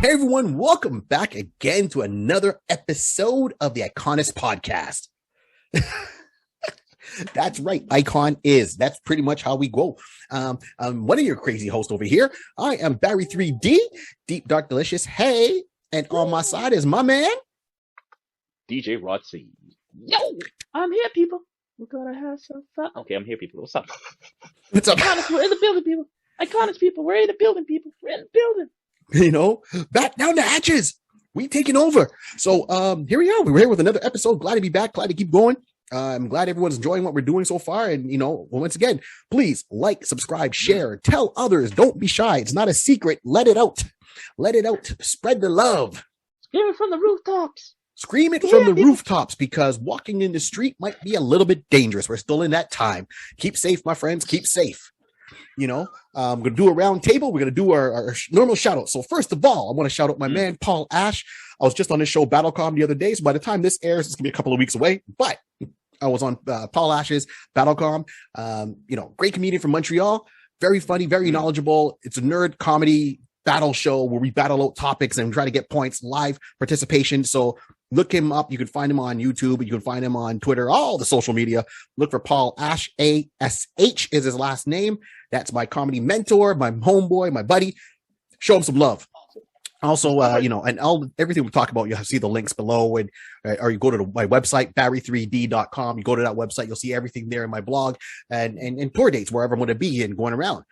Hey everyone, welcome back again to another episode of the Iconist podcast. That's right, Icon is. That's pretty much how we go. I'm one of your crazy hosts over here. I am Barry 3D, Deep Dark Delicious. Hey, and on my side is my man, DJ Rod C. Yo, I'm here, people. We're gonna have some fun. Okay, I'm here, people. What's up? What's up? Iconist, we're in the building, people. Iconist, people. We're in the building, people. We're in the building. You know, back down the hatches. We taking over. So here we are. We're here with another episode. Glad to be back. Glad to keep going. I'm glad everyone's enjoying what we're doing so far. And, you know, once again, please like, subscribe, share, tell others. Don't be shy. It's not a secret. Let it out. Let it out. Spread the love. Scream it from the rooftops. Scream it from the rooftops, because walking in the street might be a little bit dangerous. We're still in that time. Keep safe, my friends. Keep safe. You know, I'm going to do a round table. We're going to do our normal shout out. So first of all, I want to shout out my man, Paul Ash. I was just on his show, Battlecom, the other day. So by the time this airs, it's going to be a couple of weeks away. But I was on Paul Ash's Battlecom. You know, great comedian from Montreal. Very funny, very knowledgeable. It's a nerd comedy battle show where we battle out topics and try to get points, live participation. So look him up. You can find him on YouTube. You can find him on Twitter, all the social media. Look for Paul Ash. A-S-H is his last name. That's my comedy mentor, my homeboy, my buddy. Show him some love. Also, you know, and everything we talk about, you'll see the links below, and or you go to my website, barry3d.com. You go to that website, you'll see everything there in my blog and tour dates, wherever I'm going to be and going around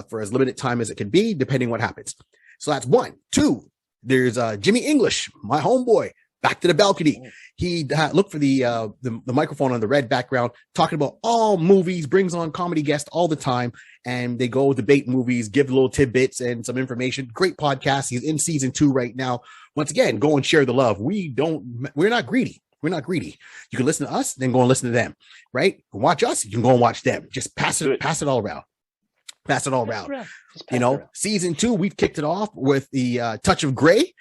for as limited time as it can be, depending what happens. So that's one. Two, there's Jimmy English, my homeboy. Back to the balcony. He looked for the microphone on the red background, talking about all movies, brings on comedy guests all the time, and they go debate movies, give little tidbits and some information. Great podcast. He's in season 2 right now. Once again, go and share the love. We're not greedy. We're not greedy. You can listen to us, then go and listen to them, right? Watch us, you can go and watch them. Just pass it all around. Pass it all around. You know, season 2, we've kicked it off with the Touch of Gray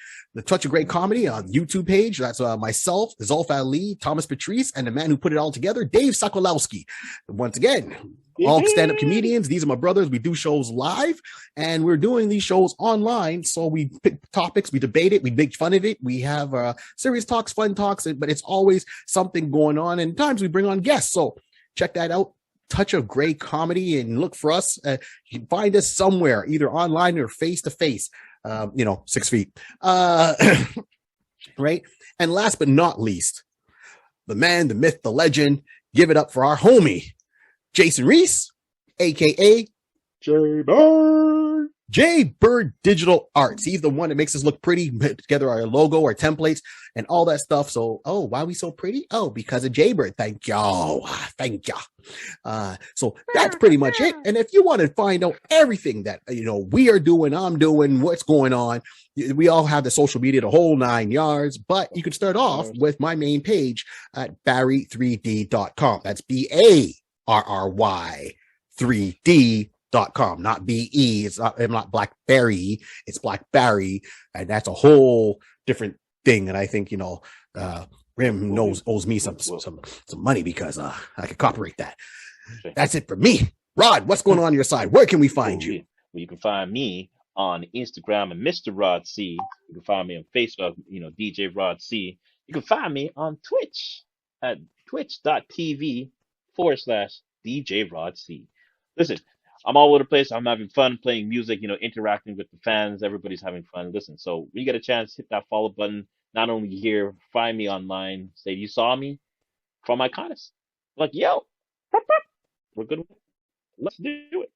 comedy on YouTube page. That's myself, Zolf Ali, Thomas Patrice, and the man who put it all together, Dave Sokolowski. Once again, all stand-up comedians. These are my brothers. We do shows live, and we're doing these shows online. So we pick topics, we debate it, we make fun of it. We have serious talks, fun talks, but it's always something going on. And at times we bring on guests. So check that out. Touch of Gray comedy, and look for us. You can find us somewhere, either online or face to face. 6 feet. Right. And last but not least, the man, the myth, the legend. Give it up for our homie, Jason Reese, aka J Bird Digital Arts. He's the one that makes us look pretty, put together our logo, our templates, and all that stuff. So, why are we so pretty? Oh, because of J Bird. Thank y'all. Thank y'all. So that's pretty much it. And if you want to find out everything that, we are doing, I'm doing, what's going on, we all have the social media, the whole 9 yards, but you can start off with my main page at barry3d.com. That's BARRY 3D.com, not BE. I'm not Blackberry, it's Blackberry, and that's a whole different thing. And I think Rim owes me some money because I could copyright that. That's it for me. Rod, what's going on your side? Where can we find you? Well, you can find me on Instagram and Mr. Rod C. You can find me on Facebook, DJ Rod C. You can find me on Twitch at twitch.tv/DJ Rod C. Listen, I'm all over the place. I'm having fun playing music, interacting with the fans. Everybody's having fun. Listen, so when you get a chance, hit that follow button. Not only here, find me online. Say you saw me from Iconist. Like, yo, we're good. Let's do it.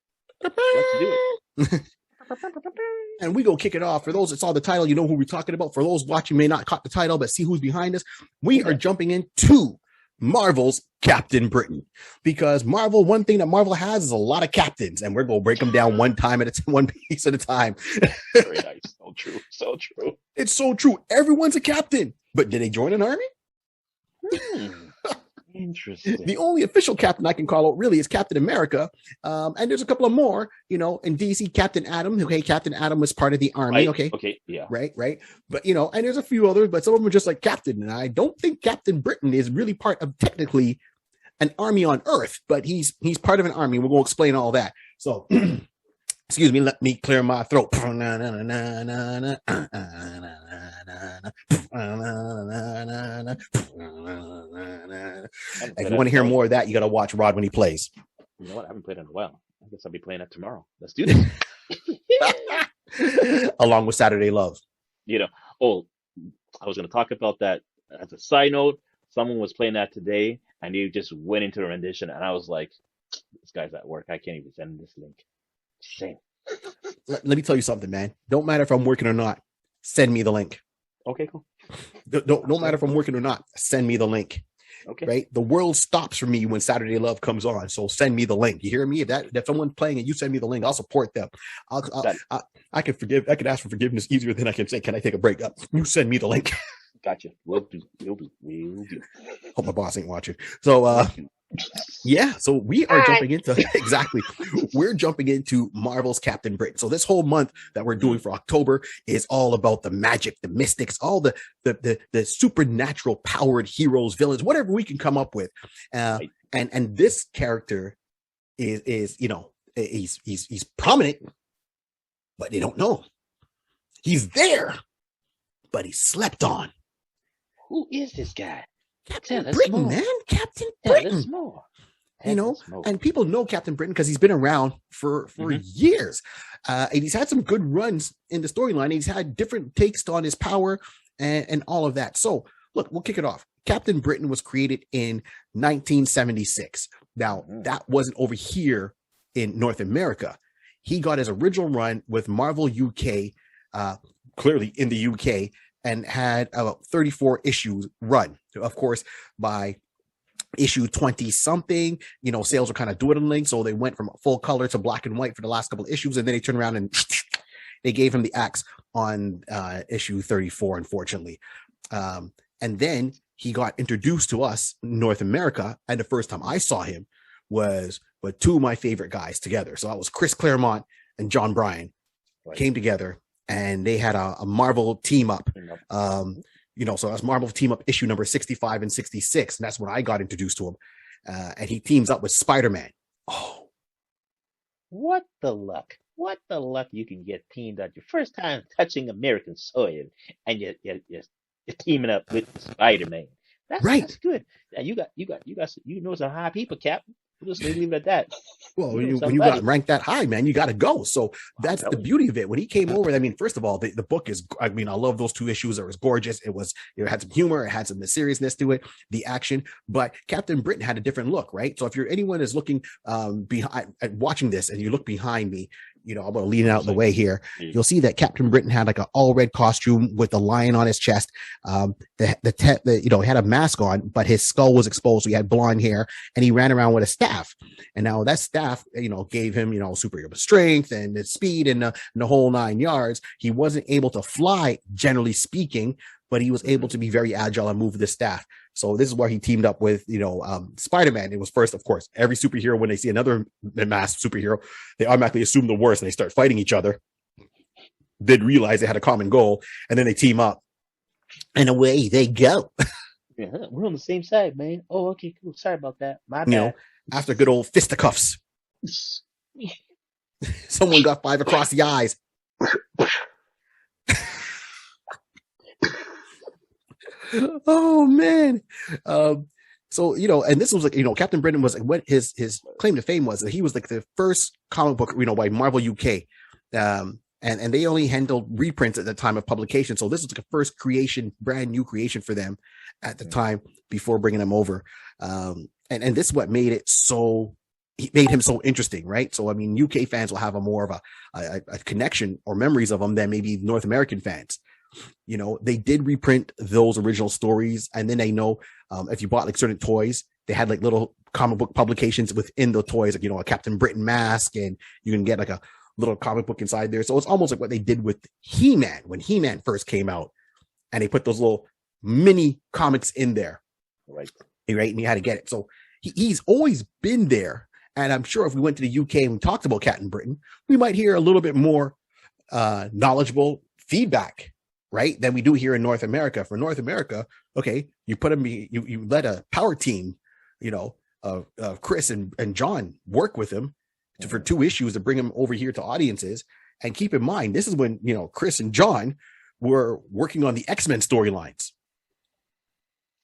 And we go kick it off. For those that saw the title, you know who we're talking about. For those watching may not caught the title, but see who's behind us. We are jumping into Marvel's Captain Britain, because one thing that Marvel has is a lot of captains, and we're going to break them down one piece at a time. Very nice. So true. So true. It's so true. Everyone's a captain, but did they join an army? Interesting. The only official captain I can call out really is Captain America. And there's a couple of more, in DC, Captain Atom. Okay, Captain Atom was part of the army. Okay, yeah. Right. But, and there's a few others, but some of them are just like Captain. And I don't think Captain Britain is really part of technically an army on Earth, but he's part of an army. We're going to explain all that. So Excuse me, let me clear my throat. If I haven't played you that want to in a hear while. more of that, you got to watch Rod when he plays. You know what? I haven't played it in a while. I guess I'll be playing that tomorrow. Let's do this. Along with Saturday Love. You know, oh, I was going to talk about that as a side note. Someone was playing that today, and he just went into a rendition, and I was like, "This guy's at work. I can't even send him this link." Shame. Let me tell you something, man. Don't matter if I'm working or not. Send me the link. Okay, cool. Don't matter if I'm working or not. Send me the link. Okay. Right? The world stops for me when Saturday Love comes on. So send me the link. You hear me? If someone's playing and you send me the link, I'll support them. I can forgive. I can ask for forgiveness easier than I can say, "Can I take a break?" You send me the link. Gotcha. We'll do. Hope my boss ain't watching. So yeah, so we are jumping into exactly. We're jumping into Marvel's Captain Britain. So this whole month that we're doing for October is all about the magic, the mystics, all the supernatural powered heroes, villains, whatever we can come up with. And this character is he's prominent, but they don't know him. He's there, but he's slept on. Who is this guy? Captain Britain, man. Captain Britain. And people know Captain Britain because he's been around for years. And he's had some good runs in the storyline. He's had different takes on his power and all of that. So, look, we'll kick it off. Captain Britain was created in 1976. Now, that wasn't over here in North America. He got his original run with Marvel UK, clearly in the UK, and had about 34 issues run. Of course, by issue 20 something, sales were kind of dwindling. So they went from full color to black and white for the last couple of issues. And then they turned around and they gave him the axe on issue 34, unfortunately. And then he got introduced to us in North America. And the first time I saw him was with two of my favorite guys together. So that was Chris Claremont and John Bryan came together. And they had a Marvel team up, so that's Marvel team up issue number 65 and 66. And that's when I got introduced to him. And he teams up with Spider-Man. Oh, what the luck. What the luck you can get teamed up your first time touching American soil and you're teaming up with Spider-Man. That's good. And you know some high people, Cap. We'll just leave it at that. Well, when you got ranked that high, man, you got to go. So that's the beauty of it. When he came over, I mean, first of all, the book is, I love those two issues. It was gorgeous. It had some humor. It had some seriousness to it, the action, but Captain Britain had a different look, right? So if anyone is looking behind watching this and you look behind me, I'm going to lean out the way here. You'll see that Captain Britain had like an all red costume with the lion on his chest. He had a mask on, but his skull was exposed. So he had blonde hair and he ran around with a staff. And now that staff, gave him, superhero strength and his speed and the whole 9 yards. He wasn't able to fly, generally speaking, but he was able to be very agile and move the staff. So this is where he teamed up with, Spider-Man. It was first, of course, every superhero, when they see another masked superhero, they automatically assume the worst and they start fighting each other. Did realize they had a common goal, and then they team up, and away they go. Yeah, we're on the same side, man. Oh, okay, cool. Sorry about that. My bad. After good old fisticuffs, someone got 5 across the eyes. Oh man. So and this was like, Captain Britain was like, what his claim to fame was that he was like the first comic book, by Marvel UK. And they only handled reprints at the time of publication. So this was like a first creation, brand new creation for them at the time before bringing them over. And this is what made him so interesting, right? So, UK fans will have a more of a connection or memories of him than maybe North American fans. They did reprint those original stories, and then they know if you bought like certain toys, they had like little comic book publications within the toys, like a Captain Britain mask, and you can get like a little comic book inside there. So it's almost like what they did with He-Man when He-Man first came out, and they put those little mini comics in there, right? And you had to get it. So he's always been there, and I'm sure if we went to the UK and we talked about Captain Britain, we might hear a little bit more knowledgeable feedback, right, than we do here in North America. For North America, okay, you put him, you let a power team, Chris and John work with him for 2 issues to bring him over here to audiences. And keep in mind, this is when, Chris and John were working on the X-Men storylines,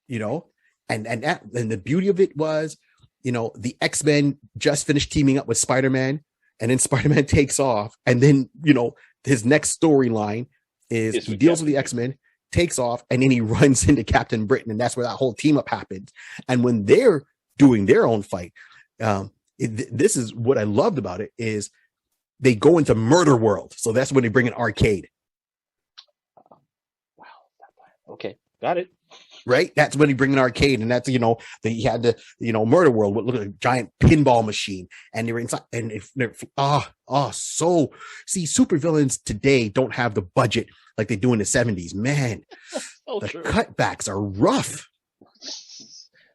and the beauty of it was, the X-Men just finished teaming up with Spider-Man, and then Spider-Man takes off. And then, his next storyline is he deals with the X-Men, takes off, and then he runs into Captain Britain. And that's where that whole team up happens. And when they're doing their own fight, this is what I loved about it is they go into Murder World. So that's when they bring an Arcade. Wow. Okay. Got it. Right. That's when he bring an Arcade. And that's, that he had the, Murder World with look at a giant pinball machine. And they're inside and supervillains today don't have the budget like they do in the 70s. Man, the cutbacks are rough.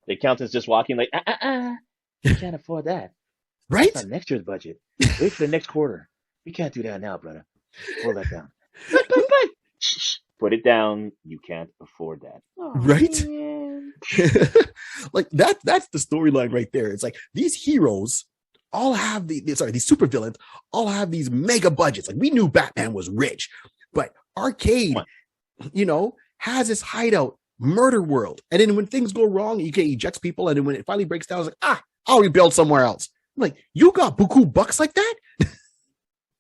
The accountant's just walking like, you can't afford that. Right? That's not next year's budget. Wait for the next quarter. We can't do that now, brother. Pull that down. Shh. Put it down. You can't afford that. Oh, right? Like that's the storyline right there. It's like these heroes all have these supervillains all have these mega budgets. Like we knew Batman was rich, but Arcade, has this hideout, Murder World. And then when things go wrong, he ejects people. And then when it finally breaks down, it's like, I'll rebuild somewhere else. I'm like, you got buku bucks like that?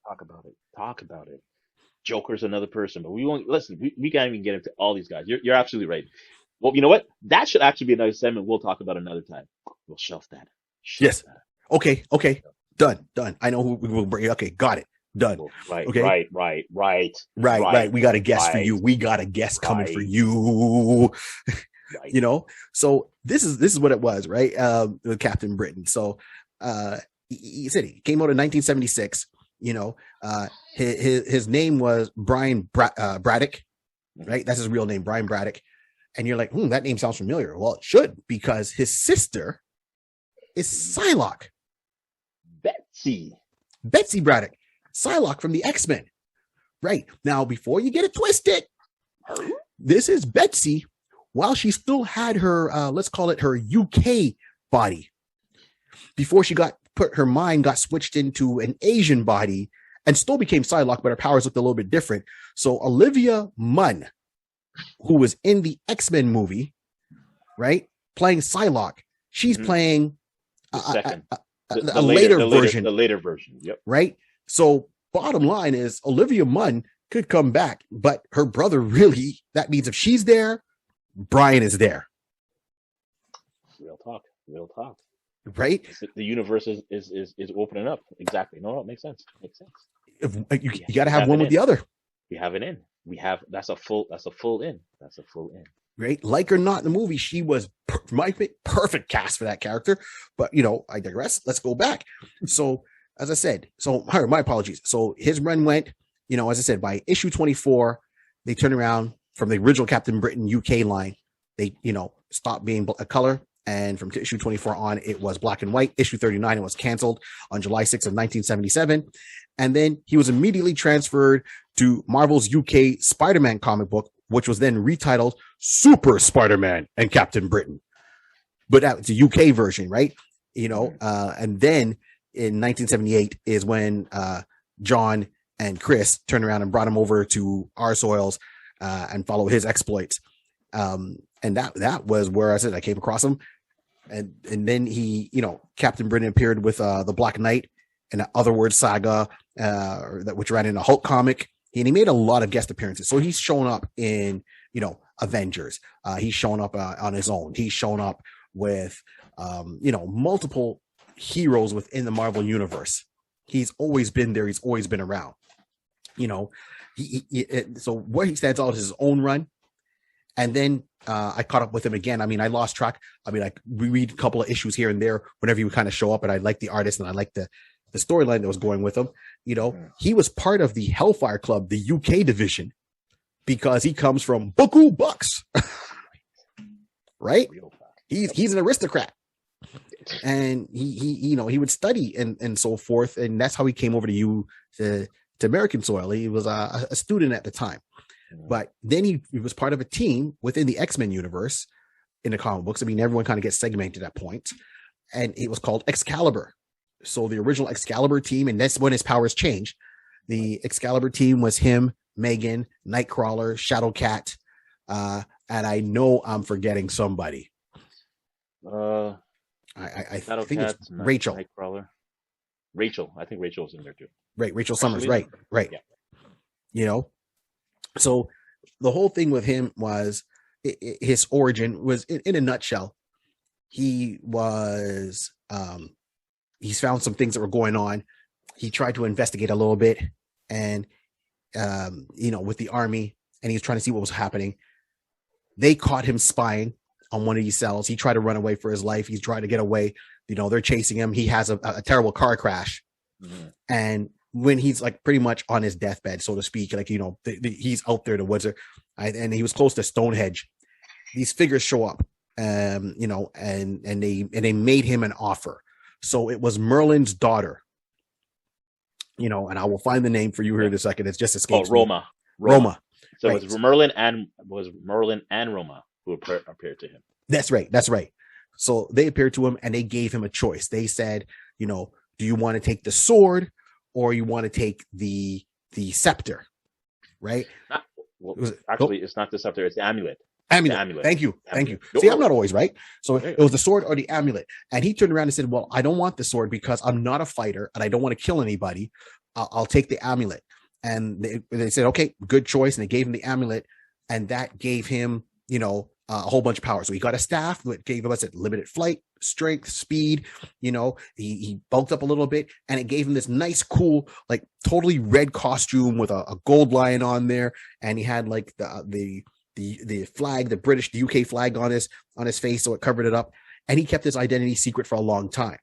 Talk about it. Joker's another person, but we won't listen. We can't even get into all these guys. You're absolutely right. Well, you know what? That should actually be another segment we'll talk about another time. We'll shelf that. Yes. Okay. Done. I know who we will bring. Okay, got it. Done. Right. Okay. Right. We got a guest for you. We got a guest coming for you. Right. So this is what it was, right? With Captain Britain. So he said he came out in 1976. His name was Brian Braddock, right? That's his real name, Brian Braddock. And you're like, that name sounds familiar. Well, it should, because his sister is Psylocke. Betsy Braddock, Psylocke from the X-Men. Right. Now, before you get it twisted, this is Betsy while she still had her, let's call it her UK body. Before her mind got switched into an Asian body and still became Psylocke, but her powers looked a little bit different. So Olivia Munn, who was in the X-Men movie, right, playing Psylocke, she's playing a later version. The later version, yep. Right? So bottom line is Olivia Munn could come back, but her brother really, that means if she's there, Brian is there. Real talk. Right? The universe is opening up. Exactly. No, it makes sense. You got to have one with the other. We have it in. That's a full in. Right? Like or not in the movie, she was perfect cast for that character. But I digress. Let's go back. So as I said, my apologies. So his run went, as I said, by issue 24, they turned around from the original Captain Britain UK line. They, stopped being a color. And from issue 24 on, it was black and white. Issue 39, it was canceled on July 6th of 1977. And then he was immediately transferred to Marvel's UK Spider-Man comic book, which was then retitled Super Spider-Man and Captain Britain. But that's a UK version, right? And then in 1978 is when John and Chris turned around and brought him over to our soils and follow his exploits. And that was where I said I came across him. And then he, Captain Britain appeared with the Black Knight and the Otherworld saga, which ran in a Hulk comic. And he made a lot of guest appearances. So he's shown up in, Avengers. He's shown up on his own. He's shown up with, multiple heroes within the Marvel universe. He's always been there. He's always been around. So where he stands out is his own run. And then I caught up with him again. I mean, I lost track. I mean, we read a couple of issues here and there whenever you kind of show up, and I like the artist and I like the storyline that was going with him. He was part of the Hellfire Club, the UK division, because he comes from Buku Bucks, right? He's an aristocrat, and he would study and so forth, and that's how he came over to American soil. He was a student at the time. But then he was part of a team within the X-Men universe in the comic books. I mean, everyone kind of gets segmented at points. And it was called Excalibur. So the original Excalibur team, and that's when his powers changed. The Excalibur team was him, Megan, Nightcrawler, Shadowcat, and I know I'm forgetting somebody. Uh, I Shadow think Cat, it's Rachel. Nightcrawler. Rachel. I think Rachel's in there too. Right, Rachel Summers. Actually, Right. Yeah. You know, so the whole thing with him was his origin was in a nutshell. He was he's found some things that were going on. He tried to investigate a little bit, and with the army, and he was trying to see what was happening. They caught him spying on one of these cells. He tried to run away for his life. He's trying to get away. They're chasing him. He has a terrible car crash. Mm-hmm. And when he's like pretty much on his deathbed, so to speak, like, he's out there in the woods, and he was close to Stonehenge. These figures show up, and they made him an offer. So it was Merlin's daughter, and I will find the name for you here in a second. It's just escapes me. Roma. So right. It was Merlin and Roma who appeared to him. That's right. So they appeared to him and they gave him a choice. They said, do you want to take the sword or you want to take the scepter? Right? It's not the scepter, it's the amulet. Amulet. Thank you. See, I'm not always right. So it was the sword or the amulet. And he turned around and said, well, I don't want the sword because I'm not a fighter and I don't want to kill anybody. I'll take the amulet. And they said, okay, good choice. And they gave him the amulet, and that gave him, a whole bunch of power. So he got a staff that gave him, limited flight, strength, speed. He bulked up a little bit, and it gave him this nice, cool, like totally red costume with a gold lion on there. And he had like the flag, the UK flag on his face, so it covered it up. And he kept his identity secret for a long time.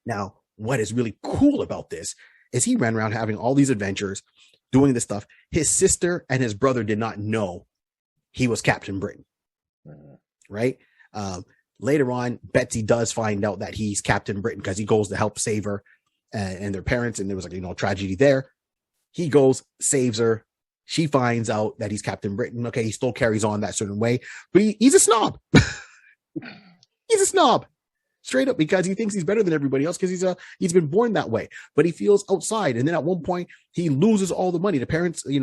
Now, what is really cool about this is he ran around having all these adventures, doing this stuff. His sister and his brother did not know he was Captain Britain, right? Later on, Betsy does find out that he's Captain Britain because he goes to help save her and their parents, and there was tragedy there. He goes, saves her. She finds out that he's Captain Britain. Okay, he still carries on that certain way, but he's a snob. He's a snob. Straight up, because he thinks he's better than everybody else because he's been born that way, but he feels outside. And then at one point he loses all the money. The parents, they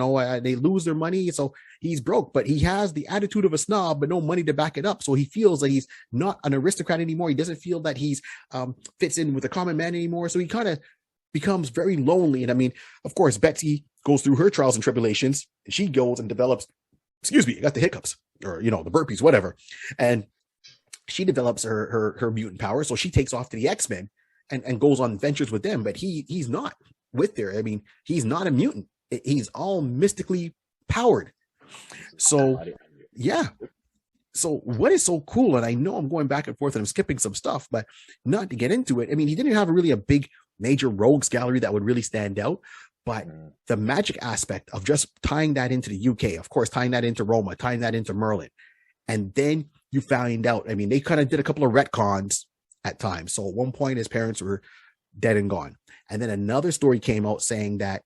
lose their money, so he's broke. But he has the attitude of a snob, but no money to back it up. So he feels that he's not an aristocrat anymore. He doesn't feel that he's fits in with the common man anymore. So he kind of becomes very lonely. And I mean, of course, Betsy goes through her trials and tribulations. She goes and develops. Excuse me, I got the hiccups or the burpees, whatever, and she develops her mutant power. So she takes off to the X-Men and goes on adventures with them, but he's not with there. I mean, he's not a mutant. He's all mystically powered. So yeah. So what is so cool, and I know I'm going back and forth and I'm skipping some stuff, but not to get into it. I mean, he didn't have a big major rogues gallery that would really stand out, but the magic aspect of just tying that into the UK, of course, tying that into Roma, tying that into Merlin, and then you find out, I mean, they kind of did a couple of retcons at times. So at one point, his parents were dead and gone. And then another story came out saying that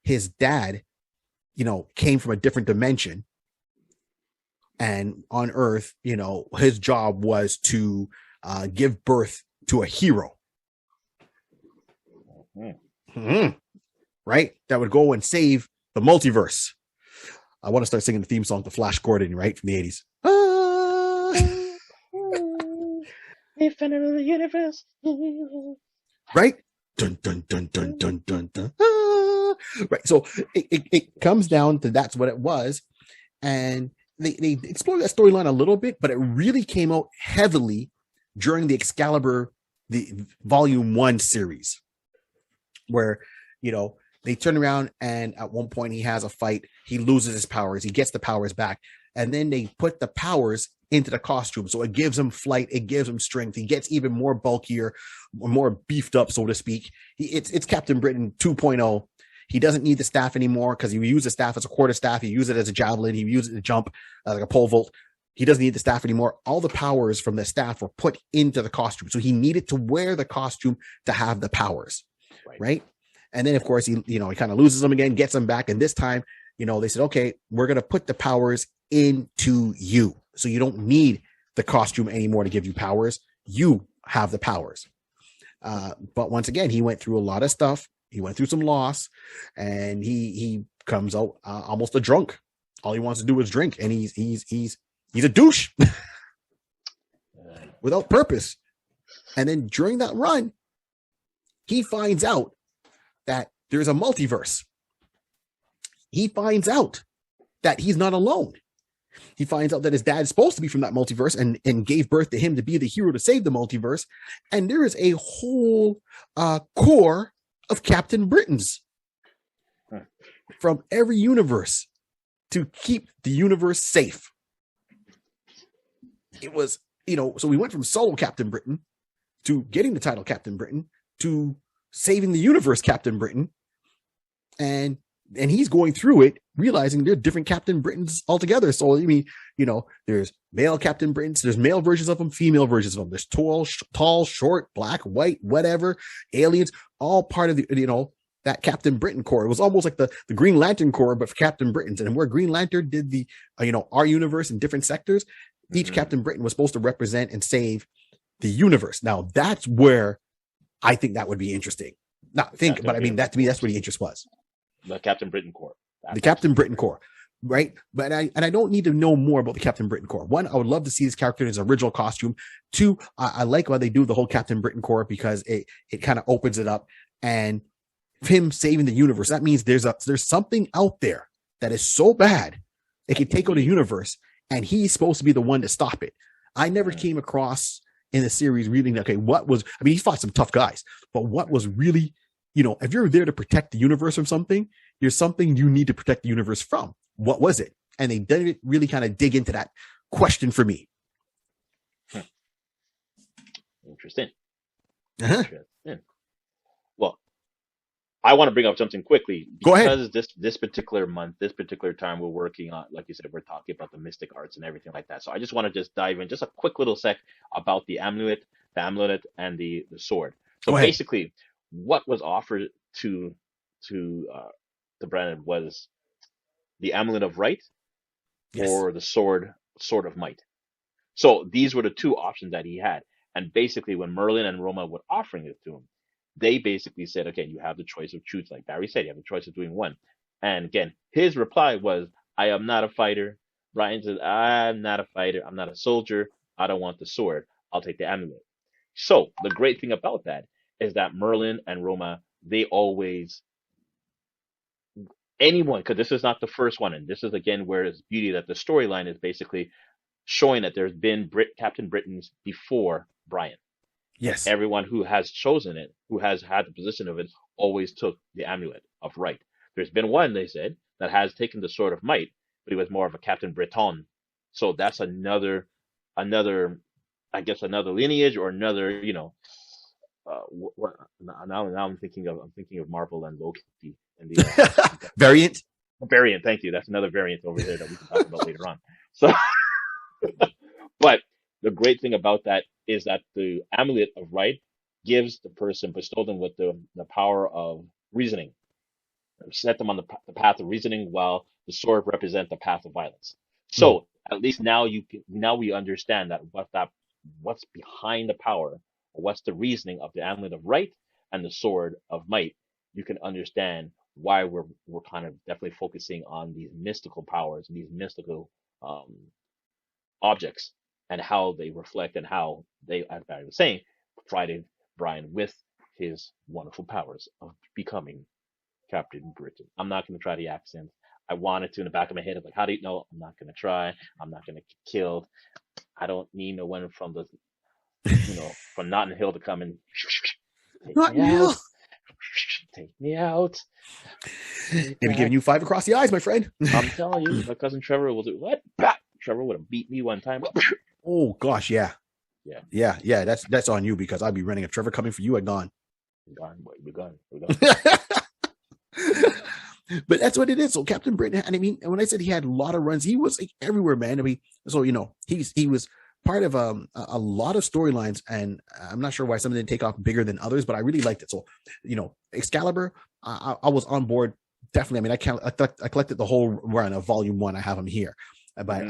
his dad, came from a different dimension. And on Earth, his job was to give birth to a hero. Mm-hmm. Right? That would go and save the multiverse. I want to start singing the theme song to Flash Gordon, right? From the 80s. Infinite universe. Right? Dun, dun, dun, dun, dun, dun, dun. Right. So it comes down to that's what it was. And they explored that storyline a little bit, but it really came out heavily during the Excalibur, the Volume 1 series, where, they turn around and at one point he has a fight. He loses his powers. He gets the powers back. And then they put the powers into the costume. So it gives him flight. It gives him strength. He gets even more bulkier, more beefed up, so to speak. It's Captain Britain 2.0. He doesn't need the staff anymore because he used the staff as a quarter staff. He used it as a javelin. He used it to jump like a pole vault. He doesn't need the staff anymore. All the powers from the staff were put into the costume. So he needed to wear the costume to have the powers. Right? And then, of course, he kind of loses them again, gets them back. And this time, they said, okay, we're going to put the powers into you. So you don't need the costume anymore to give you powers. You have the powers. But once again, he went through a lot of stuff. He went through some loss, and he comes out almost a drunk. All he wants to do is drink, and he's a douche without purpose. And then during that run, he finds out that there's a multiverse. He finds out that he's not alone. He finds out that his dad is supposed to be from that multiverse and gave birth to him to be the hero to save the multiverse. And there is a whole core of Captain Britons from every universe to keep the universe safe. It was, so we went from solo Captain Britain to getting the title Captain Britain to saving the universe Captain Britain. And he's going through it, realizing there are different Captain Britons altogether. So, I mean, there's male Captain Britons, there's male versions of them, female versions of them. There's tall, short, black, white, whatever, aliens, all part of the, that Captain Britain Corps. It was almost like the Green Lantern Corps, but for Captain Britons. And where Green Lantern did the, our universe in different sectors, each Captain Britain was supposed to represent and save the universe. Now, that's where I think that would be interesting. Not think, but I mean, that to me, that's where the interest was. The Captain Britain Corps. The Captain Britain Corps, right? But I don't need to know more about the Captain Britain Corps. One, I would love to see this character in his original costume. Two, I like why they do the whole Captain Britain Corps because it kind of opens it up, and him saving the universe. That means there's something out there that is so bad it can take over the universe, and he's supposed to be the one to stop it. I never came across in the series reading, he fought some tough guys, but what was really, if you're there to protect the universe from something, there's something you need to protect the universe from. What was it? And they didn't really kind of dig into that question for me. Interesting. Well, I want to bring up something quickly because this particular month, this particular time, we're working on, like you said, we're talking about the mystic arts and everything like that. So I just want to just dive in just a quick little sec about the amulet, and the sword. So basically, what was offered to Brandon was the amulet of right or the sword of might. So these were the two options that he had. And basically, when Merlin and Roma were offering it to him, they basically said, okay, you have the choice of choose. Like Barry said, you have the choice of doing one. And again, his reply was, I am not a fighter. Brian says, I'm not a fighter. I'm not a soldier. I don't want the sword. I'll take the amulet. So the great thing about that is that Merlin and Roma, they always, anyone, because this is not the first one. And this is, again, where it's beauty that the storyline is basically showing that there's been Captain Britons before Brian. Yes. Everyone who has chosen it, who has had the position of it, always took the amulet of right. There's been one, they said, that has taken the sword of might, but he was more of a Captain Breton. So that's another, I guess, another lineage or another, now I'm thinking of Marvel and Loki and the variant. Thank you. That's another variant over there that we can talk about later on. So, but the great thing about that is that the amulet of right gives the person bestowed them with the power of reasoning, set them on the path of reasoning, while the sword represents the path of violence. So at least now we understand that what's behind the power, or what's the reasoning of the amulet of right and the sword of might. You can understand why we're kind of definitely focusing on these mystical powers, these mystical objects, and how they reflect and how they, as Barry was saying, provided Brian with his wonderful powers of becoming Captain Britain. I'm not going to try the accent. I wanted to in the back of my head. I'm like, how do you know? I'm not going to try. I'm not going to get killed. I don't need no one from from Notting Hill to come and Notting Hill. Take me out. Maybe giving you 5 across the eyes, my friend. I'm telling you, my cousin Trevor will do what? Bah! Trevor would have beat me one time. Oh gosh, yeah. Yeah. That's on you, because I'd be running. If Trevor coming for you, I'd gone. We're gone. But that's what it is. So Captain Britain, and I mean, when I said he had a lot of runs, he was like everywhere, man. I mean, so he was part of a lot of storylines, and I'm not sure why some didn't take off bigger than others, but I really liked it. So Excalibur, I was on board definitely. I mean, I collected the whole run of Volume 1. I have them here, but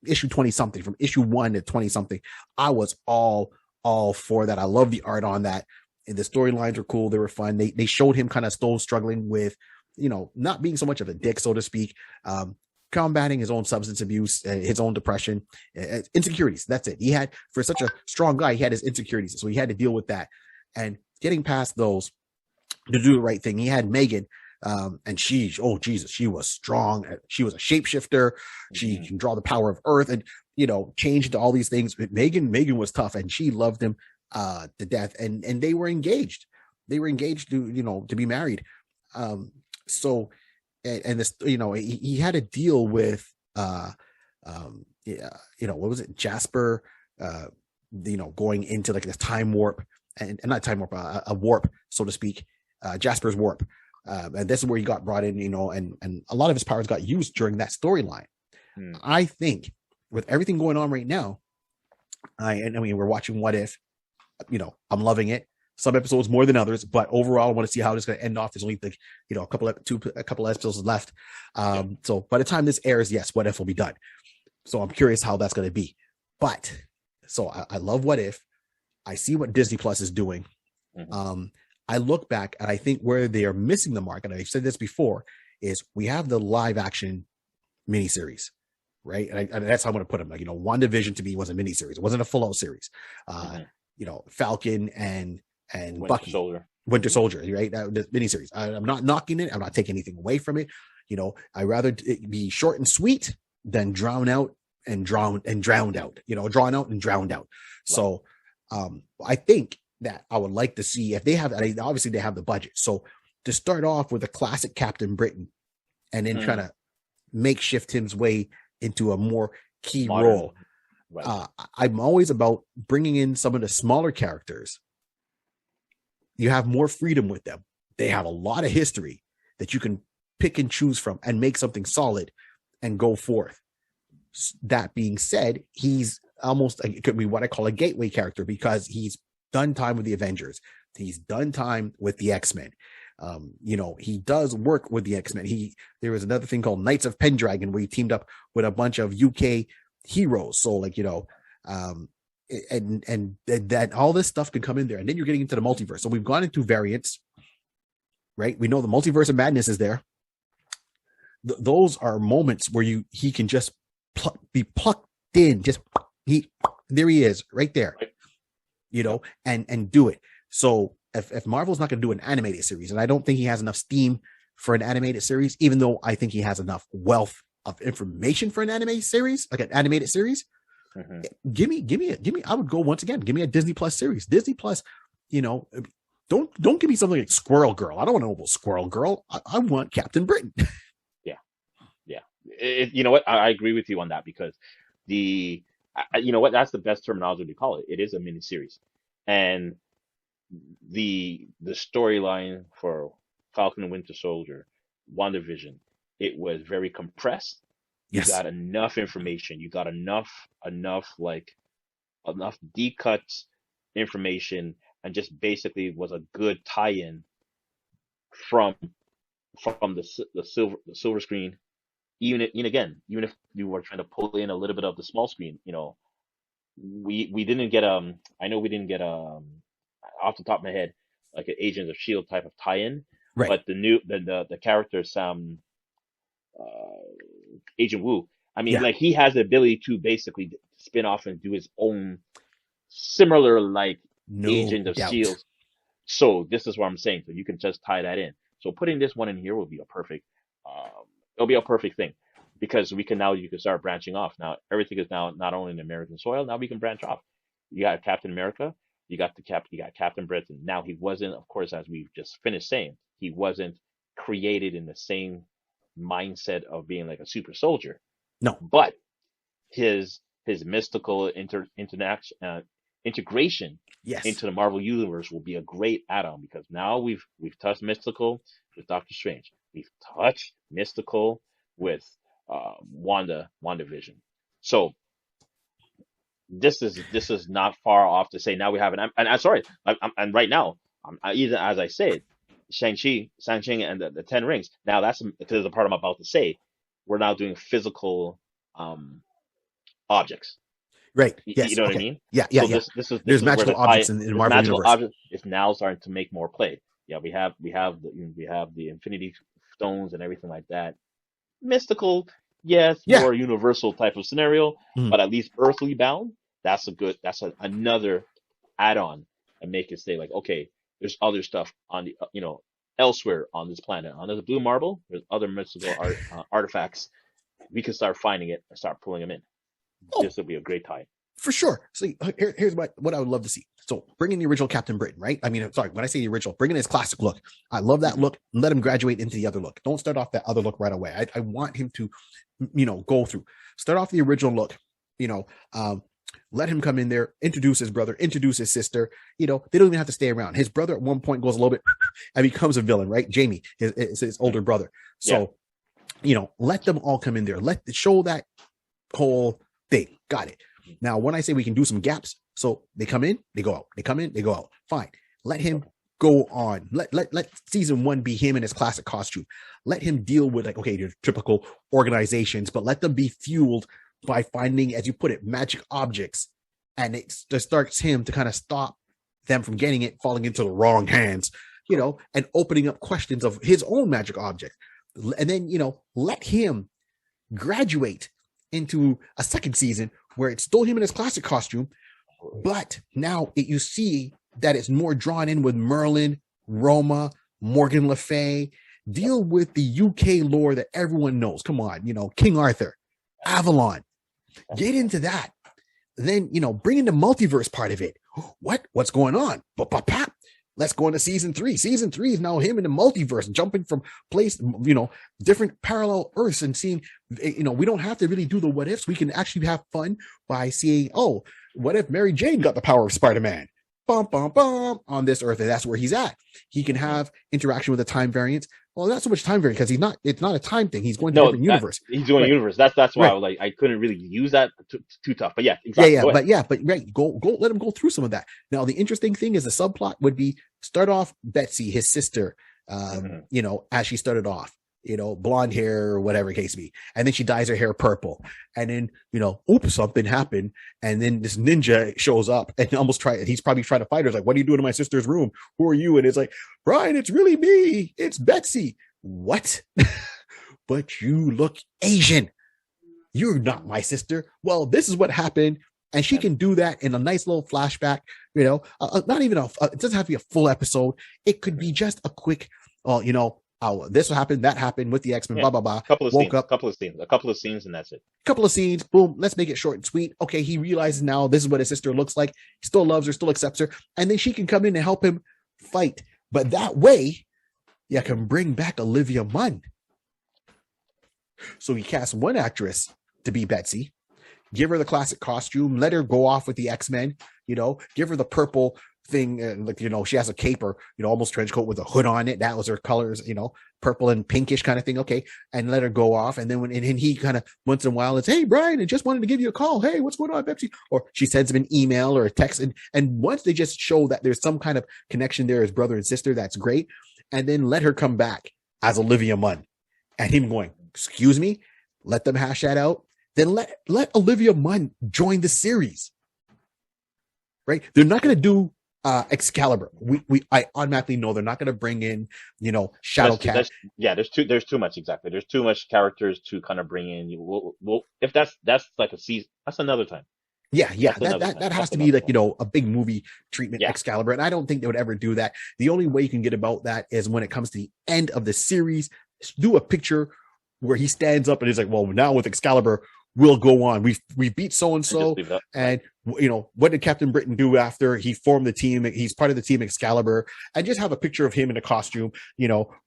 issue 20 something, from issue 1 to 20 something, I was all all for that. I love the art on that. And the storylines were cool. They were fun. They showed him kind of still struggling with, not being so much of a dick, so to speak, combating his own substance abuse, his own depression, insecurities. That's it. He had, for such a strong guy, he had his insecurities. So he had to deal with that. And getting past those to do the right thing. He had Megan, and oh Jesus, she was strong. She was a shapeshifter. She can draw the power of Earth and, change into all these things. Megan was tough, and she loved him to death. And they were engaged. They were engaged to be married. So, and this, he had to deal with, yeah, what was it, Jasper, going into like this time warp, and not time warp, a warp, so to speak, Jasper's warp. And this is where he got brought in, and a lot of his powers got used during that storyline. I think with everything going on right now, I mean, we're watching What If, I'm loving it. Some episodes more than others, but overall, I want to see how it's going to end off. There's only a couple of episodes left. So by the time this airs, yes, What If will be done. So I'm curious how that's going to be. But so I love What If. I see what Disney Plus is doing. I look back and I think where they are missing the mark, and I've said this before, is we have the live action miniseries, right? And that's how I'm going to put them. Like, WandaVision to me was a miniseries. It wasn't a full out series. Falcon and Winter Bucky, Soldier. Winter Soldier, right? The miniseries. I'm not knocking it. I'm not taking anything away from it. I rather it be short and sweet than drowned out. Drawn out. So I think that I would like to see if they have, obviously they have the budget. So to start off with a classic Captain Britain and then trying to makeshift his way into a more key role. Right. I'm always about bringing in some of the smaller characters. You have more freedom with them. They have a lot of history that you can pick and choose from and make something solid and go forth. That being said, he's almost, it could be what I call a gateway character, because he's done time with the Avengers. He's done time with the X-Men. He does work with the X-Men. There was another thing called Knights of Pendragon where he teamed up with a bunch of UK heroes. So and that all this stuff can come in there. And then you're getting into the multiverse. So we've gone into variants, right? We know the multiverse of madness is there. Those are moments where he can just be plucked in. There he is right there, and do it. So if Marvel's not going to do an animated series, and I don't think he has enough steam for an animated series, even though I think he has enough wealth of information for an animated series, like an animated series. Give me. I would go once again. Give me a Disney Plus series. Disney Plus, don't give me something like Squirrel Girl. I don't want to know about Squirrel Girl. I want Captain Britain. Yeah. You know what? I agree with you on that, because that's the best terminology to call it. It is a mini series, and the storyline for Falcon and Winter Soldier, WandaVision, it was very compressed. You got enough information. You got enough deep cuts information, and just basically was a good tie-in from the silver screen. Even if you were trying to pull in a little bit of the small screen, we didn't get I know we didn't get off the top of my head like an Agents of Shield type of tie-in, right? But the character Agent Wu, I mean, like, he has the ability to basically spin off and do his own similar Agent of Shield. So this is what I'm saying. So you can just tie that in. So putting this one in here will be a perfect. It'll be a perfect thing, because you can start branching off. Now everything is now not only in American soil. Now we can branch off. You got Captain America. You got Captain Britain. Now he wasn't, of course, as we've just finished saying, he wasn't created in the same mindset of being like a super soldier. No, but his mystical integration into the Marvel universe will be a great add-on, because now we've touched mystical with Doctor Strange. We've touched mystical with WandaVision. So this is not far off to say now we have and I'm sorry, and right now, even as I said, Shang-Chi and the Ten Rings. Now that's because the part I'm about to say. We're now doing physical objects. Right. You Yes. know what I Okay. mean? Yeah. Yeah. So Yeah. this is There's where magical the tie, objects in the this Marvel magical universe. object is now starting to make more play. Yeah, we have the Infinity Stones and everything like that. Mystical, yes, Yeah. more universal type of scenario, Mhm. but at least earthly bound. Another add-on and make it say like, okay, there's other stuff on the elsewhere on this planet. On this blue marble, there's other mystical artifacts. We can start finding it and start pulling them in. Oh, This would be a great tie. for sure. So here's what I would love to see. So bring in the original Captain Britain, right? I mean, sorry, when I say the original, bring in his classic look. I love that Hmm. look. Let him graduate into the other look. Don't start off that other look right away. I want him to, go through. Start off the original look. You know, um, let him come in there, introduce his brother, introduce his sister. They don't even have to stay around. His brother at one point goes a little bit and becomes a villain, right? Jamie, his older brother. Yeah. So, let them all come in there. Show that whole thing. Got it. Now, when I say we can do some gaps, so they come in, they go out. They come in, they go out. Fine. Let him go on. Let season 1 be him in his classic costume. Let him deal with your typical organizations, but let them be fueled by finding, as you put it, magic objects. And it just starts him to kind of stop them from getting it, falling into the wrong hands, and opening up questions of his own magic object. And then, let him graduate into a second season where it's still him in his classic costume, but now you see that it's more drawn in with Merlin, Roma, Morgan Le Fay. Deal with the UK lore that everyone knows. Come on, King Arthur, Avalon. Get into that. Then, bring in the multiverse part of it. What's going on? Let's go into season 3. Season 3 is now him in the multiverse, jumping from different parallel Earths and seeing, we don't have to really do the what ifs. We can actually have fun by seeing, what if Mary Jane got the power of Spider-Man? Bum, bum, bum, on this Earth, and that's where he's at. He can have interaction with the time variants. Well, not so much time variant because it's not a time thing. He's going to a different universe. He's doing Right. universe. That's why Right. I was like, I couldn't really use that too tough. But yeah, Yeah, exactly. but right, go let him go through some of that. Now, the interesting thing is the subplot would be start off Betsy, his sister, as she started off, blonde hair or whatever case be, and then she dyes her hair purple, and then oops, something happened, and then this ninja shows up and he's probably trying to fight her. It's like, what are you doing in my sister's room? Who are you? And it's like, Brian, it's really me. It's Betsy. What? But you look Asian. You're not my sister. Well, this is what happened. And she can do that in a nice little flashback, not even it doesn't have to be a full episode. It could be just a quick, this happened, that happened with the X-Men, blah, blah, blah. A couple of scenes, and that's it. Couple of scenes, boom, let's make it short and sweet. Okay, he realizes now this is what his sister looks like. He still loves her, still accepts her. And then she can come in and help him fight. But that way, you can bring back Olivia Munn. So he casts one actress to be Betsy, give her the classic costume, let her go off with the X-Men, give her the purple thing, she has a cape or, almost trench coat with a hood on it. That was her colors, purple and pinkish kind of thing. Okay. And let her go off. And then and he kind of once in a while, it's, hey, Brian, I just wanted to give you a call. Hey, what's going on, Betsy? Or she sends him an email or a text. And once they just show that there's some kind of connection there as brother and sister, that's great. And then let her come back as Olivia Munn and him going, excuse me, let them hash that out. Then let Olivia Munn join the series, right? They're not going to do Excalibur. I automatically know they're not going to bring in, Shadowcat. There's too much, exactly. There's too much characters to kind of bring in. We'll if that's like a season, that's another time. Yeah. That has to be like, a big movie treatment, Excalibur. And I don't think they would ever do that. The only way you can get about that is when it comes to the end of the series, do a picture where he stands up and he's like, well, now with Excalibur, we'll go on. We beat so-and-so. And, what did Captain Britain do after he formed the team? He's part of the team Excalibur, and just have a picture of him in a costume,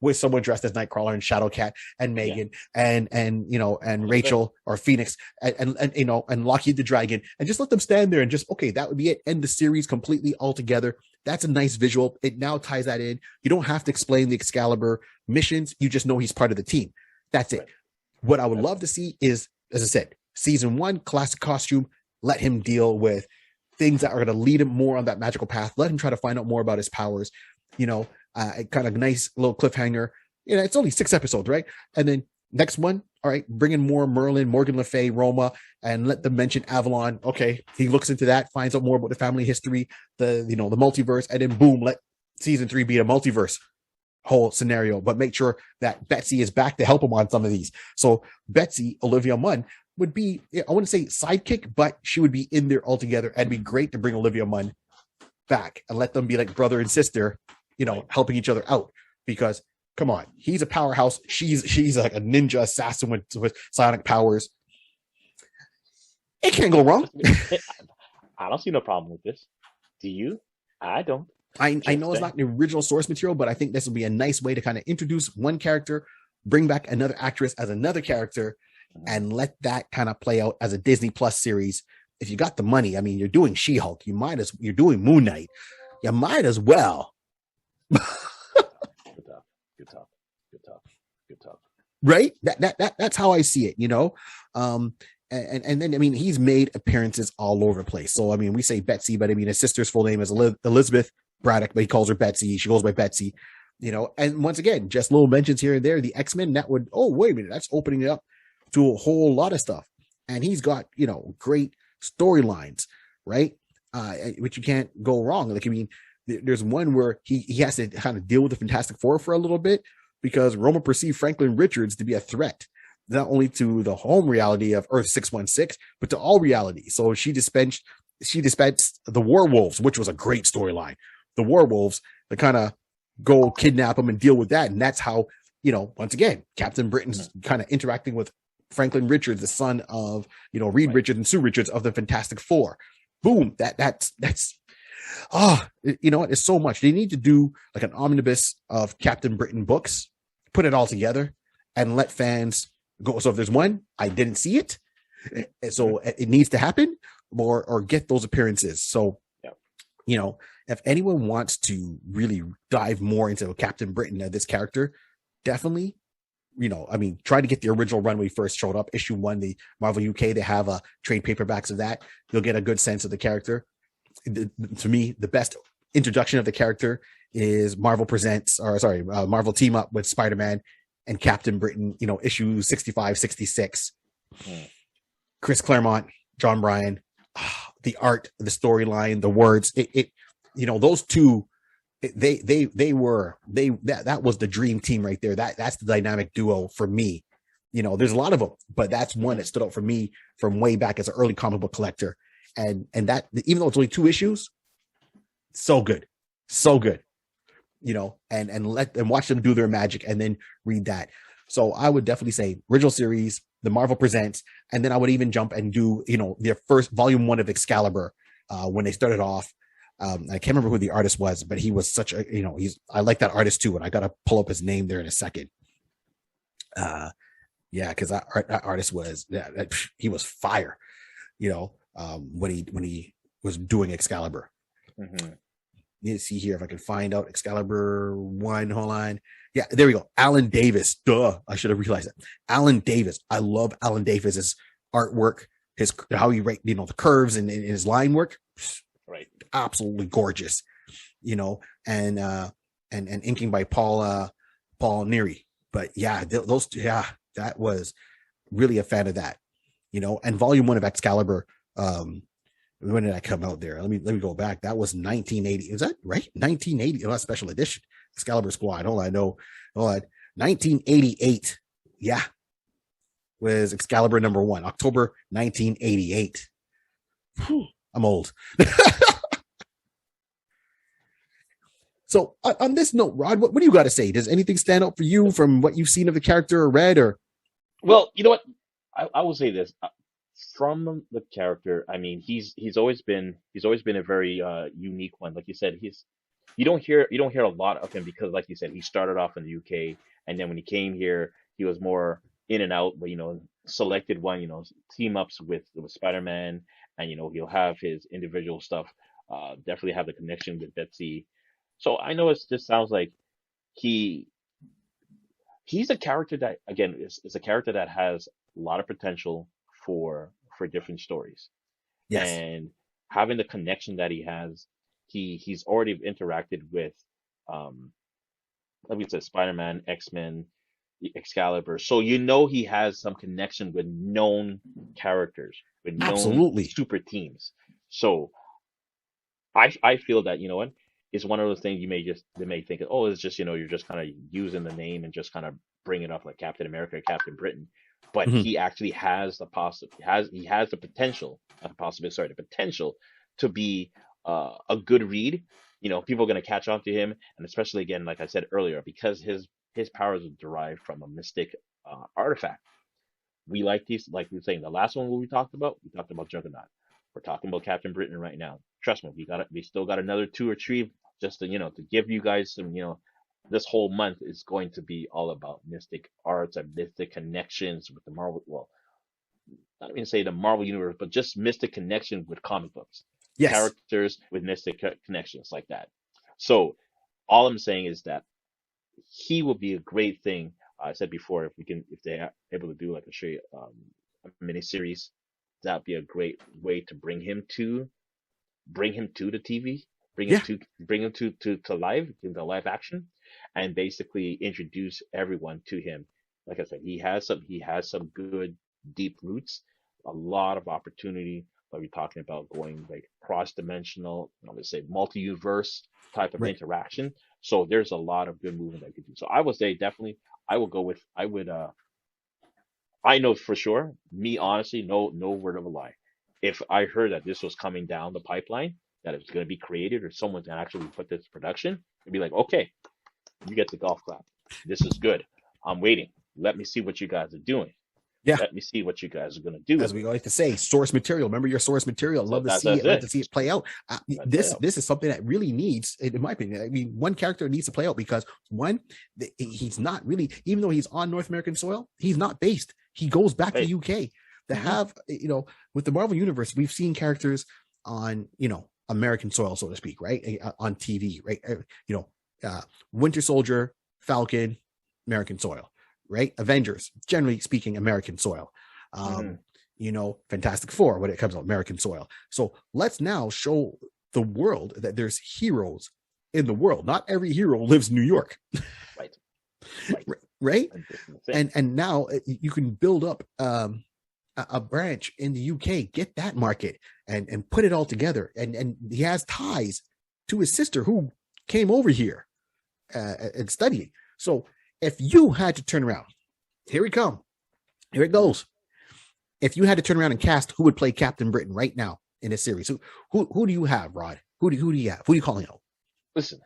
with someone dressed as Nightcrawler and Shadowcat and Megan and Rachel or Phoenix and Lockheed the Dragon, and just let them stand there and just, okay, that would be it. End the series completely all together. That's a nice visual. It now ties that in. You don't have to explain the Excalibur missions. You just know he's part of the team. That's it. What I would love to see is, as I said, season 1, classic costume, let him deal with things that are going to lead him more on that magical path. Let him try to find out more about his powers, kind of nice little cliffhanger. It's only 6 episodes, right? And then next one, all right, bring in more Merlin, Morgan Le Fay, Roma, and let them mention Avalon. Okay, he looks into that, finds out more about the family history, the multiverse, and then boom, let season 3 be a multiverse whole scenario. But make sure that Betsy is back to help him on some of these. So Betsy, Olivia Munn, would be, I wouldn't say sidekick, but she would be in there altogether. And it'd be great to bring Olivia Munn back and let them be like brother and sister, helping each other out. Because come on, he's a powerhouse. She's like a ninja assassin with psionic powers. It can't go wrong. I don't see no problem with this. Do you? I don't. I know it's not the original source material, but I think this will be a nice way to kind of introduce one character, bring back another actress as another character, and let that kind of play out as a Disney Plus series. If you got the money, I mean, you're doing She-Hulk, you're doing Moon Knight, you might as well. Good talk. Right? That's how I see it, And then, I mean, he's made appearances all over the place. So, I mean, we say Betsy, but I mean, his sister's full name is Elizabeth Braddock, but he calls her Betsy. She goes by Betsy, and once again, just little mentions here and there. The X-Men, that would, oh, wait a minute, that's opening it up to a whole lot of stuff. And he's got, great storylines, right? Which you can't go wrong. Like, I mean, there's one where he has to kind of deal with the Fantastic Four for a little bit because Roma perceived Franklin Richards to be a threat, not only to the home reality of Earth 616, but to all reality. So she dispensed the werewolves, which was a great storyline. The werewolves, to kind of go kidnap them and deal with that. And that's how, once again, Captain Britain's kind of interacting with Franklin Richards, the son of, Reed Richards and Sue Richards of the Fantastic Four. Boom. That's it's so much. They need to do like an omnibus of Captain Britain books, put it all together and let fans go. So if there's one, I didn't see it. So it needs to happen or get those appearances. So, if anyone wants to really dive more into Captain Britain, this character, definitely, try to get the original run when he first showed up. Issue 1, the Marvel UK, they have trade paperbacks of that. You'll get a good sense of the character. To me, the best introduction of the character is Marvel Team Up with Spider-Man and Captain Britain, issue 65, 66. Chris Claremont, John Bryan, the art, the storyline, the words, those two, that was the dream team right there. That's the dynamic duo for me. There's a lot of them, but that's one that stood out for me from way back as an early comic book collector. And that, even though it's only 2 issues, so good, and watch them do their magic and then read that. So I would definitely say original series, the Marvel Presents, and then I would even jump and do, their first volume 1 of Excalibur when they started off. I can't remember who the artist was, but he was such a, I like that artist too. And I got to pull up his name there in a second. Because that artist was, he was fire, when he was doing Excalibur. Mm-hmm. Need to see here if I can find out Excalibur 1. Hold on. Yeah, there we go. Alan Davis. Duh. I should have realized that. Alan Davis. I love Alan Davis's artwork, how he write, the curves and his line work. Right. Absolutely gorgeous. And inking by Paul Neary. But yeah, those two, yeah, that was really a fan of that. And volume 1 of Excalibur, when did I come out there? Let me go back. That was 1980. Is that right? 1980. Oh, special edition. Excalibur Squad. Hold on. 1988. Yeah. Was Excalibur number 1. October 1988. Whew, I'm old. So on this note, Rod, what do you got to say? Does anything stand out for you from what you've seen of the character or read? Or well, you know what? I will say this. From the character, I mean, he's always been a very unique one. Like you said, you don't hear a lot of him because, like you said, he started off in the UK, and then when he came here, he was more in and out. But selected one, team ups with Spider-Man, and he'll have his individual stuff. Definitely have the connection with Betsy. So I know it just sounds like he's a character that, again, is a character that has a lot of potential for different stories. yes, And having the connection that he has, he's already interacted with like we said, Spider-Man, X-Men, Excalibur. So you know he has some connection with known characters, with known Absolutely. super teams. So I feel that, you know what, it's one of those things they may think, oh, it's just, you're just kind of using the name and just kind of bringing up like Captain America, Captain Britain, but Mhm. he actually has he has the potential, not the possibility, sorry, the potential to be a good read. People are going to catch on to him, and especially again, like I said earlier, because his powers are derived from a mystic artifact. We like these, like we were saying, the last one we talked about Juggernaut. We're talking about Captain Britain right now. Trust me, we still got another two or three just to give you guys some, this whole month is going to be all about mystic arts and mystic connections with the Marvel, well, not even say the Marvel universe, but just mystic connection with comic books, Yes. characters with mystic connections like that. So all I'm saying is that he will be a great thing. I said before, if they are able to do like a mini series, that'd be a great way to bring him to the TV, Yeah. bring him to live, into live action, and basically introduce everyone to him. Like I said, he has some good deep roots, a lot of opportunity. But we're talking about going like cross dimensional, I'm gonna say multi-universe type of Right. interaction. So there's a lot of good movement that you could do. So I would say definitely I know for sure, me honestly, no word of a lie. If I heard that this was coming down the pipeline, that it was going to be created or someone can actually put this production, it'd be like, okay, you get the golf clap. This is good. I'm waiting. Let me see what you guys are doing. Yeah. Let me see what you guys are going to do As with we it. like to say, source material. Remember your source material. So Love to that's see that's it. Love to it. see it play out. That's play This out. this is something that really needs, in my opinion. I mean, one character needs to play out because one, he's not really, even though he's on North American soil, he's not based. He goes back to the Hey. UK. To Hmm. have, with the Marvel universe, we've seen characters on, American soil, so to speak, right? On TV, right? Winter Soldier, Falcon, American soil, right? Avengers, generally speaking, American soil. Hmm. Um, Fantastic Four when it comes to American soil. So let's now show the world that there's heroes in the world. Not every hero lives in New York, Right. Right. right? And this is the thing. And now you can build up a branch in the UK, get that market, and put it all together. And he has ties to his sister who came over here and studying. So if you had to turn around, here we come, here it goes. If you had to turn around and cast who would play Captain Britain right now in this series, who do you have, Rod? Who do you have? Who are you calling out? Listen,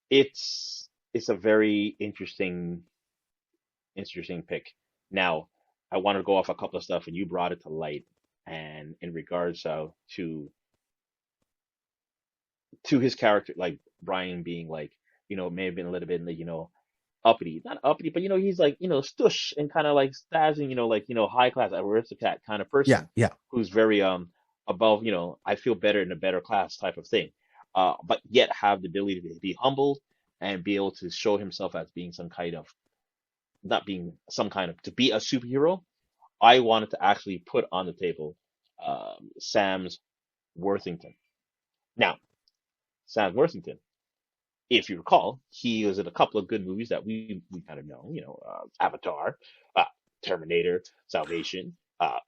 it's a very interesting pick. Now, I want to go off a couple of stuff, and you brought it to light, and in regards to his character, like Brian being like, may have been a little bit, like, uppity, not uppity, but he's like, stush and kind of like stazzing, like, high class aristocrat kind of Yeah, person yeah, who's very above, I feel better in a better class type of thing. But yet have the ability to be humbled and be able to show himself as being some kind of, not being some kind of, to be a superhero. I wanted to actually put on the table Sam's Worthington. Now, Sam Worthington, if you recall, he was in a couple of good movies that we kind of know, Avatar, uh, Terminator, Salvation,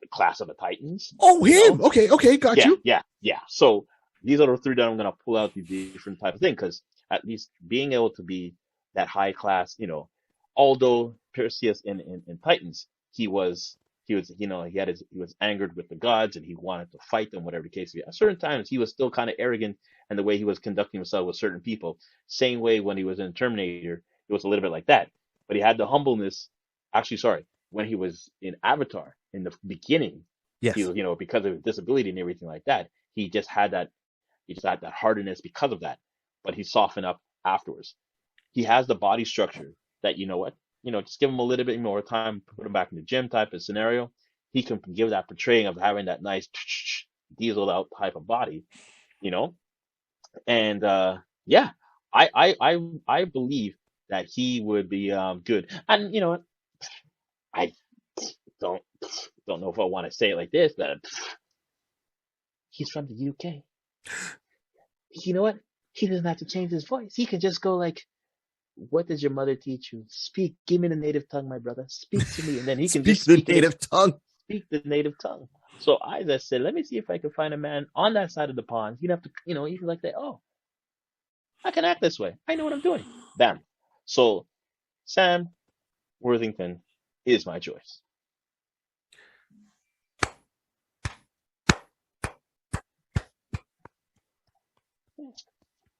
Class of the Titans, Oh, you him. know. Okay, okay, got Yeah, you. yeah, yeah. So these are the three that I'm gonna pull out the different type of thing because at least being able to be that high class, although Perseus in Titans, he was angered with the gods and he wanted to fight them, whatever the case may be. At certain times, he was still kind of arrogant in the way he was conducting himself with certain people. Same way when he was in Terminator, it was a little bit like that. But he had the humbleness. Actually, sorry, when he was in Avatar in the beginning, he Yes. was, because of his disability and everything like that, he just had that hardness because of that. But he softened up afterwards. He has the body structure that, just give him a little bit more time, put him back in the gym type of scenario. He can give that portraying of having that nice dieseled out type of body, you know. And yeah, I believe that he would be good. And you know what, I don't don't know if I want to say it like this, but he's from the UK. You know what? He doesn't have to change his voice. He can just go like what does your mother teach you? Speak. Give me the native tongue, my brother. Speak to me, and then he can Speak just the speak native tongue. speak the native tongue. So I just said, let me see if I can find a man on that side of the pond. He'd have to, he'd be like that. Oh, I can act this way. I know what I'm doing. Bam. So Sam Worthington is my choice.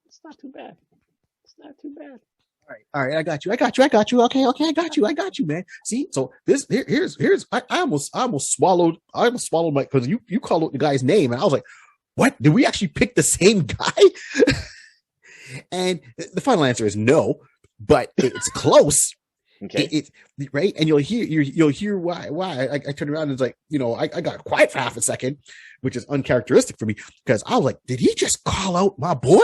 It's not too bad. It's not too bad. All right, I got you. Okay, I got you, man. See, so here's I almost swallowed my, because you called out the guy's name, and I was like, what? Did we actually pick the same guy? And the final answer is no, but it's close. Okay. It's right, and you'll hear why I turned around and it's like, I got quiet for half a second, which is uncharacteristic for me, because I was like, did he just call out my boy?